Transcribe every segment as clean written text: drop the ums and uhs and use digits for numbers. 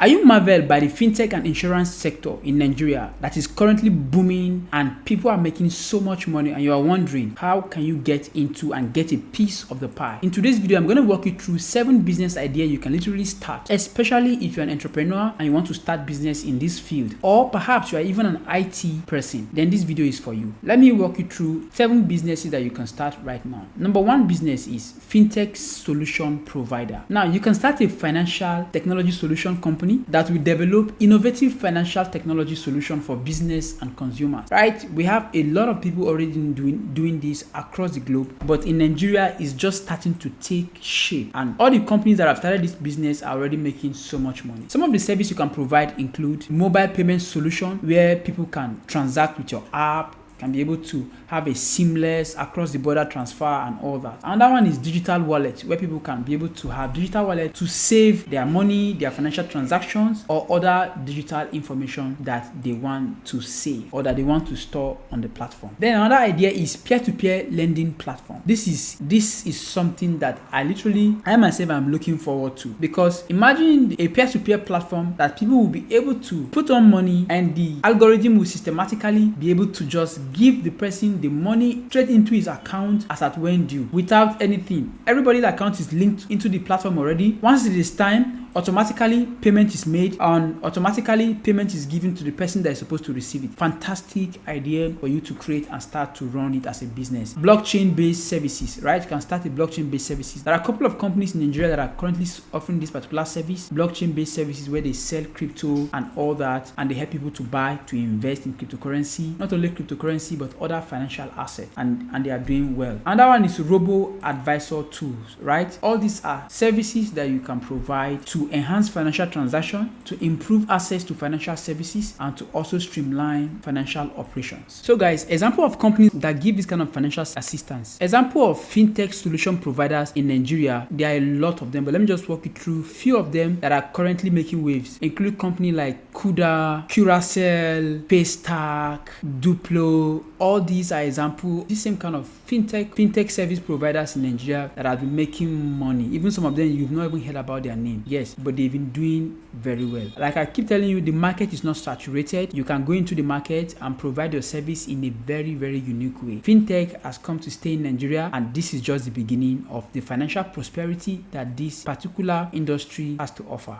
Are you marveled by the fintech and insurance sector in Nigeria that is currently booming and people are making so much money, and you are wondering how can you get into and get a piece of the pie? In today's video, I'm going to walk you through 7 business ideas you can literally start, especially if you're an entrepreneur and you want to start business in this field, or perhaps you are even an IT person. Then this video is for you. Let me walk you through 7 businesses that you can start right now. Number 1 business is fintech solution provider. Now you can start a financial technology solution company that will develop innovative financial technology solution for business and consumers. Right? We have a lot of people already doing this across the globe, but in Nigeria it's just starting to take shape, and all the companies that have started this business are already making so much money. Some of the services you can provide include mobile payment solution, where people can transact with your app, can be able to have a seamless across the border transfer and all that. Another one is digital wallet, where people can be able to have digital wallet to save their money, their financial transactions, or other digital information that they want to save or that they want to store on the platform. Then another idea is peer-to-peer lending platform. This is something that I myself am looking forward to, because imagine a peer-to-peer platform that people will be able to put on money and the algorithm will systematically be able to just give the person the money straight into his account as at when due, without anything. Everybody's account is linked into the platform already. Once it is time, automatically payment is made and automatically payment is given to the person that is supposed to receive it. Fantastic idea for you to create and start to run it as a business. Blockchain based services, right? You can start a blockchain based services. There are a couple of companies in Nigeria that are currently offering this particular service, blockchain based services, where they sell crypto and all that, and they help people to buy, to invest in cryptocurrency, not only cryptocurrency but other financial assets, and they are doing well. Another one is robo advisor tools, right? All these are services that you can provide to enhance financial transaction, to improve access to financial services, and to also streamline financial operations. So guys, example of companies that give this kind of financial assistance. Example of fintech solution providers in Nigeria, there are a lot of them, but let me just walk you through few of them that are currently making waves. Include companies like Kuda, Curacell, Paystack, Duplo. All these are examples, this same kind of fintech service providers in Nigeria that have been making money. Even some of them you've not even heard about their name. Yes, but they've been doing very well. Like I keep telling you, the market is not saturated. You can go into the market and provide your service in a very, very unique way. Fintech has come to stay in Nigeria, and this is just the beginning of the financial prosperity that this particular industry has to offer.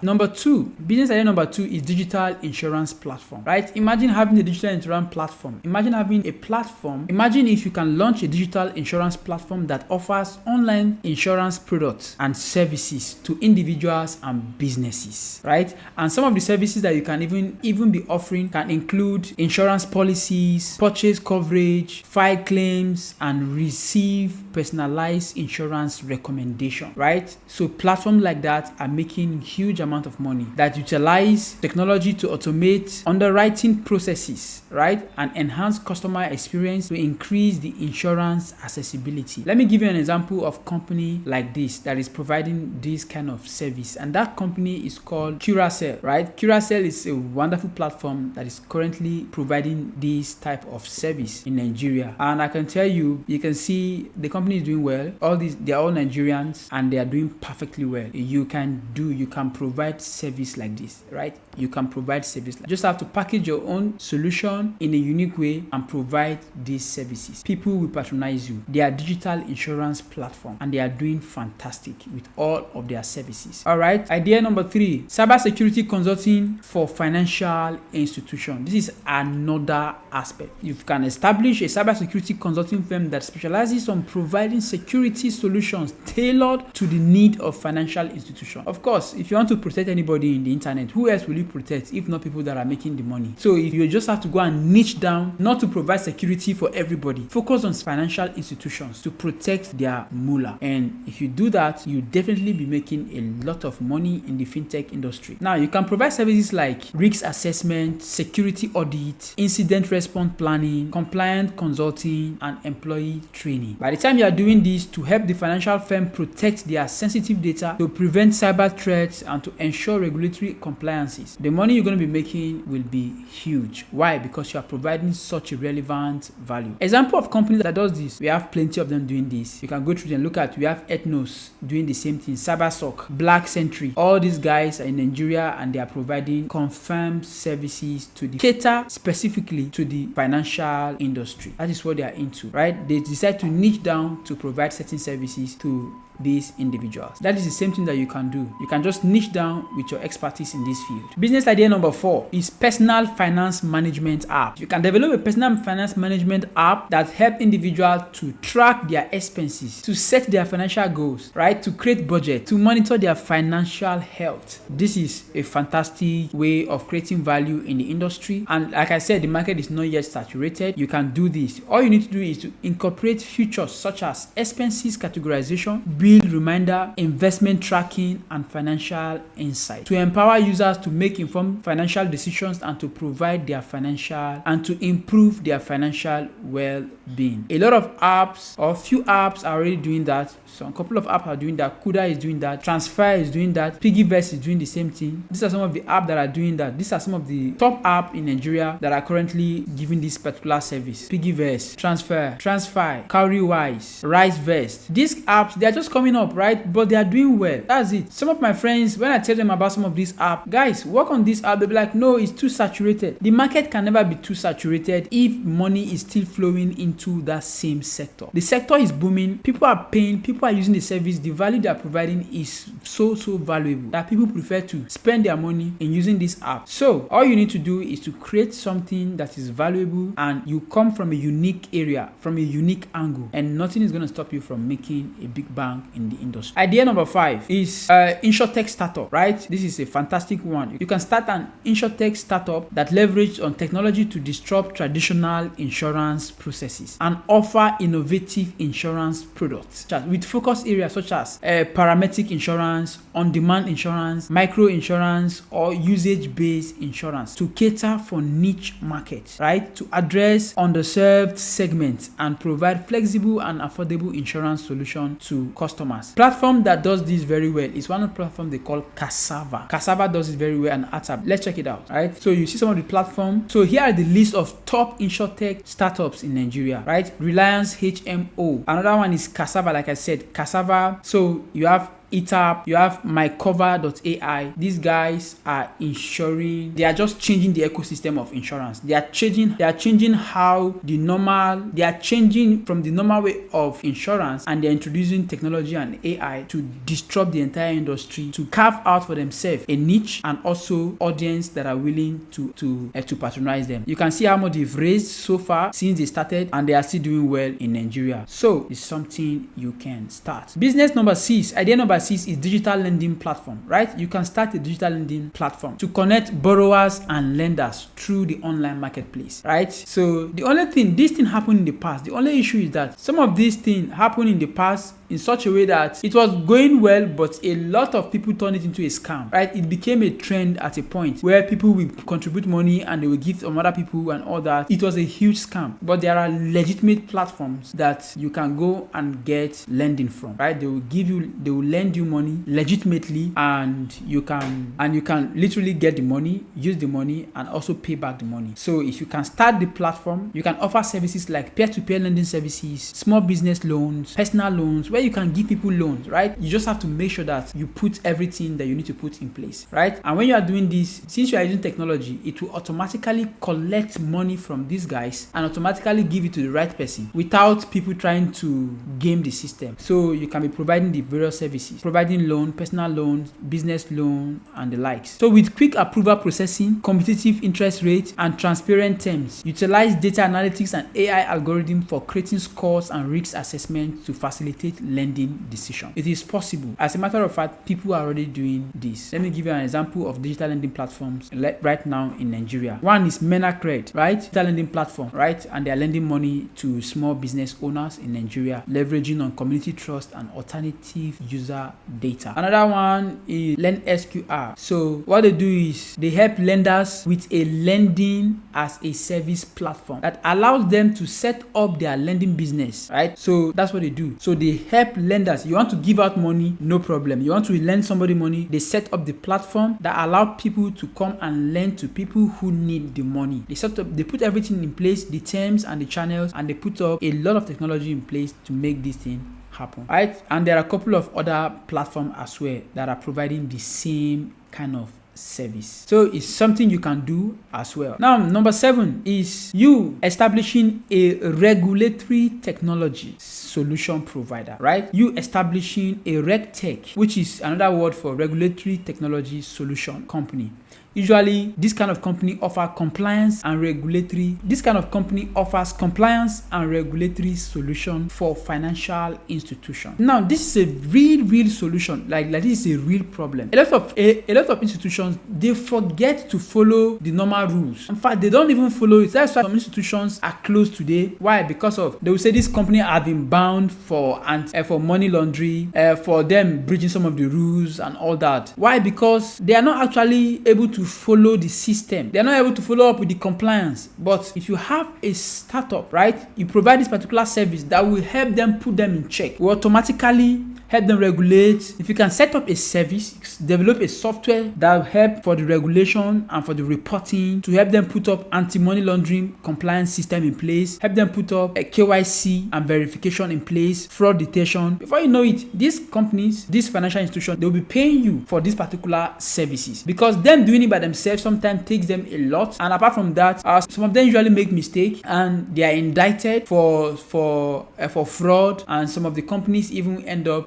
Business idea number 2 is digital insurance platform, right? Imagine having a digital insurance platform. Imagine having a platform. Imagine if you can launch a digital insurance platform that offers online insurance products and services to individuals and businesses, right? And some of the services that you can even be offering can include insurance policies, purchase coverage, file claims, and receive personalized insurance recommendation, right? So platforms like that are making huge amount of money that utilize technology to automate underwriting processes, right? And enhance customer experience to increase the insurance accessibility. Let me give you an example of company like this that is providing this kind of service, and that company is called Curacell, right? Curacell is a wonderful platform that is currently providing this type of service in Nigeria, and I can tell you, you can see the company is doing well. They are all Nigerians and they are doing perfectly well. You can provide service like this, right? You can provide service like, just have to package your own solution in a unique way and provide these services. People will patronize you. They are digital insurance platform and they are doing fantastic with all of their services. All right. Idea number 3, cybersecurity consulting for financial institution. This is another aspect. You can establish a cybersecurity consulting firm that specializes on providing security solutions tailored to the need of financial institutions. Of course, if you want to protect anybody in the internet, who else will you protect if not people that are making the money? So if you just have to go and niche down, not to provide security for everybody, focus on financial institutions to protect their moolah. And if you do that, you definitely be making a lot of money in the fintech industry. Now you can provide services like risk assessment, security audit, incident response planning, compliance consulting, and employee training. By the time you are doing this to help the financial firm protect their sensitive data, to prevent cyber threats, and to ensure regulatory compliances, the money you're going to be making will be huge. Why? Because you are providing such a relevant value. Example of companies that does this, we have plenty of them doing this. You can go through and look at, we have Ethnos doing the same thing, CyberSoc, Black Sentry, industry. All these guys are in Nigeria and they are providing confirmed services to cater specifically to the financial industry. That is what they are into, right? They decide to niche down to provide certain services to these individuals. That is the same thing that you can do. You can just niche down with your expertise in this field. Business idea number 4 is personal finance management app. You can develop a personal finance management app that help individuals to track their expenses, to set their financial goals, right? To create budget, to monitor their financial health. This is a fantastic way of creating value in the industry. And like I said, the market is not yet saturated. You can do this. All you need to do is to incorporate features such as expenses categorization, bill reminder, investment tracking, and financial insight to empower users to make informed financial decisions and to provide their financial and to improve their financial well-being. A lot of apps or few apps are already doing that. So a couple of apps are doing that. Kuda is doing that. Transfer is doing that. Piggyverse is doing the same thing. These are some of the apps that are doing that. These are some of the top apps in Nigeria that are currently giving this particular service. Piggyverse, Transfer, Cowrywise, RiceVest. These apps, they are just coming up, right? But they are doing well. That's it. Some of my friends, when I tell them about some of these apps, guys, work on this app, they'll be like, no, it's too saturated. The market can never be too saturated if money is still flowing into that same sector. The sector is booming. People are paying. People are using the service. The value they are providing is so valuable that people prefer to spend their money in using this app. So all you need to do is to create something that is valuable and you come from a unique area, from a unique angle, and nothing is going to stop you from making a big bang in the industry. Idea number 5 is Insure Tech startup, right? This is a fantastic one. You can start an Insure Tech startup that leverages on technology to disrupt traditional insurance processes and offer innovative insurance products with focus areas such as parametric insurance, on-demand insurance, micro insurance, or usage-based insurance to cater for niche markets, right? To address underserved segments and provide flexible and affordable insurance solution to customers. Platform that does this very well is one of the platforms they call Cassava. Cassava does it very well and ATAP. Let's check it out, right? So you see some of the platforms. So here are the list of top Insure Tech startups in Nigeria, right? Reliance HMO. Another one is Cassava, like I said, Cassava. So you have ETAP, you have mycover.ai. These guys are insuring, they are just changing the ecosystem of insurance. They are changing how the normal, they are changing from the normal way of insurance, and they're introducing technology and AI to disrupt the entire industry, to carve out for themselves a niche and also audience that are willing to patronize them. You can see how much they've raised so far since they started, and they are still doing well in Nigeria. So it's something you can start. Business number 6, idea number 6 is digital lending platform, right? You can start a digital lending platform to connect borrowers and lenders through the online marketplace, right? So the only thing, this thing happened in the past. The only issue is that some of these things happened in the past in such a way that it was going well, but a lot of people turned it into a scam, right? It became a trend at a point where people will contribute money and they will give some other people and all that. It was a huge scam. But there are legitimate platforms that you can go and get lending from, right? They will lend you money legitimately, and you can literally get the money, use the money, and also pay back the money. So if you can start the platform, you can offer services like peer-to-peer lending services, small business loans, personal loans, where you can give people loans, right? You just have to make sure that you put everything that you need to put in place, right? And when you are doing this, since you are using technology, it will automatically collect money from these guys and automatically give it to the right person without people trying to game the system. So you can be providing the various services, providing loan, personal loans, business loan, and the likes. So with quick approval processing, competitive interest rates, and transparent terms, utilize data analytics and AI algorithm for creating scores and risk assessment to facilitate lending decision. It is possible. As a matter of fact, people are already doing this. Let me give you an example of digital lending platforms right now in Nigeria. One is MENACRED, right? Digital lending platform, right? And they are lending money to small business owners in Nigeria, leveraging on community trust and alternative user data. Another one is LendSQR. So what they do is they help lenders with a lending as a service platform that allows them to set up their lending business, right? So that's what they do. So they help lenders. You want to give out money, no problem. You want to lend somebody money, they set up the platform that allow people to come and lend to people who need the money. They put everything in place, the terms and the channels, and they put up a lot of technology in place to make this thing happen, right? And there are a couple of other platforms as well that are providing the same kind of service. So it's something you can do as well. Now, number 7 is you establishing a regulatory technology solution provider, right? You establishing a RegTech, which is another word for regulatory technology solution company. Usually, this kind of company offers compliance and regulatory. This kind of company offers compliance and regulatory solution for financial institutions. Now, this is a real solution. Like this is a real problem. A lot of institutions, they forget to follow the normal rules. In fact, they don't even follow it. That's why some institutions are closed today. Why? Because of they will say this company have been bound for money laundering, for them breaching some of the rules and all that. Why? Because they are not actually able to follow the system. They are not able to follow up with the compliance. But if you have a startup, right, you provide this particular service that will help them put them in check, will automatically help them regulate. If you can set up a service, develop a software that will help for the regulation and for the reporting, to help them put up anti-money laundering compliance system in place, help them put up a KYC and verification in place, fraud detection. Before you know it, these companies, these financial institutions, they'll be paying you for these particular services, because them doing it by themselves sometimes takes them a lot. And apart from that, some of them usually make mistakes and they are indicted for fraud, and some of the companies even end up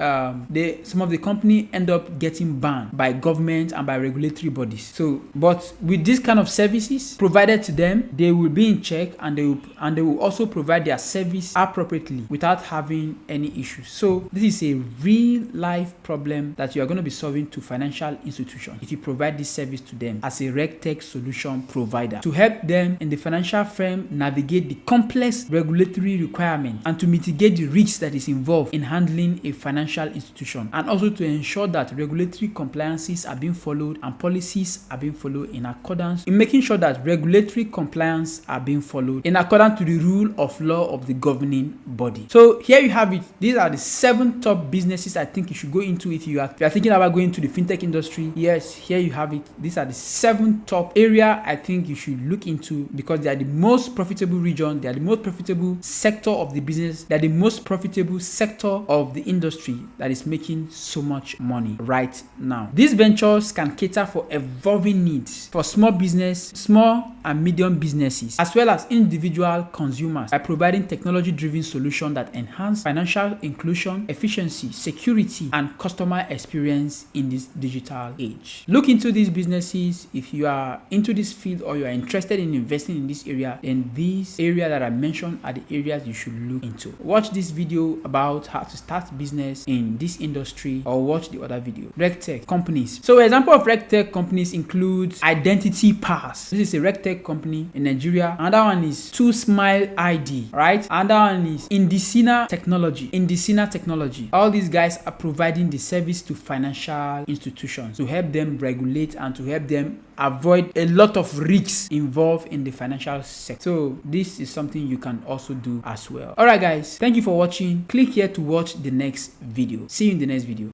getting banned by government and by regulatory bodies. So, but with this kind of services provided to them, they will be in check, and they will also provide their service appropriately without having any issues. So this is a real life problem that you are going to be solving to financial institutions if you provide this service to them as a RegTech solution provider, to help them in the financial firm navigate the complex regulatory requirements and to mitigate the risks that is involved in handling a financial institution, and also to ensure that regulatory compliances are being followed and policies are being followed in accordance, in making sure that regulatory compliance are being followed in accordance to the rule of law of the governing body. So here you have it. These are the 7 top businesses I think you should go into if you are thinking about going to the fintech industry. Yes, here you have it. These are the 7 top area I think you should look into, because they are the most profitable region, they are the most profitable sector of the business, they are the most profitable sector of the industry that is making so much money right now. These ventures can cater for evolving needs for small and medium businesses, as well as individual consumers, by providing technology-driven solutions that enhance financial inclusion, efficiency, security, and customer experience in this digital age. Look into these businesses. If you are into this field or you are interested in investing in this area, then these areas that I mentioned are the areas you should look into. Watch this video about how to start business in this industry, or watch the other video. RegTech companies. So example of RegTech companies includes Identity Pass. This is a RegTech company in Nigeria. Another one is 2Smile ID, right? Another one is Indicina Technology. All these guys are providing the service to financial institutions to help them regulate and to help them avoid a lot of risks involved in the financial sector. So this is something you can also do as well. All right guys, thank you for watching. Click here to watch the next video. See you in the next video.